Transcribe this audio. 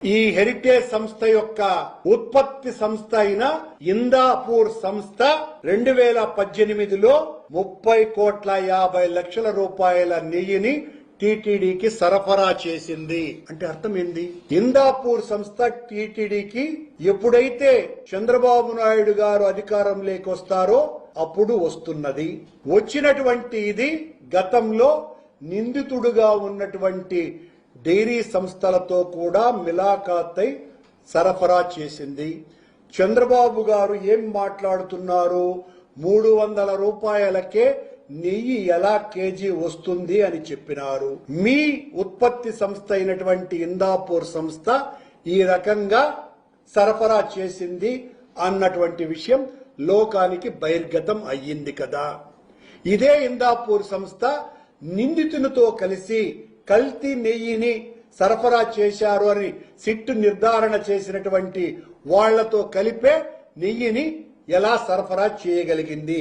ఈ హెరిటేజ్ సంస్థ యొక్క ఉత్పత్తి సంస్థ అయిన ఇందాపూర్ సంస్థ 2018లో 30,50,00,000 రూపాయల నెయ్యిని టీటీడీకి సరఫరా చేసింది. అంటే అర్థం ఏంది? ఇందాపూర్ సంస్థ టీటీడీకి ఎప్పుడైతే చంద్రబాబు నాయుడు గారు అధికారంలోకి వస్తారో అప్పుడు వస్తున్నది. వచ్చినటువంటి ఇది గతంలో నిందితుడుగా ఉన్నటువంటి డైరీ సంస్థలతో కూడా మిలాఖాతై సరఫరా చేసింది. చంద్రబాబు గారు ఏం మాట్లాడుతున్నారు? 300 రూపాయలకే నెయ్యి ఎలా కేజీ వస్తుంది అని చెప్పినారు. మీ ఉత్పత్తి సంస్థ అయినటువంటి ఇందాపూర్ సంస్థ ఈ రకంగా సరఫరా చేసింది అన్నటువంటి విషయం లోకానికి బహిర్గతం అయ్యింది కదా. ఇదే ఇందాపూర్ సంస్థ నిందితునితో కలిసి కల్తీ నెయ్యిని సరఫరా చేశారు అని సిట్టు నిర్ధారణ చేసినటువంటి వాళ్లతో కలిపే నెయ్యిని ఎలా సరఫరా చేయగలిగింది?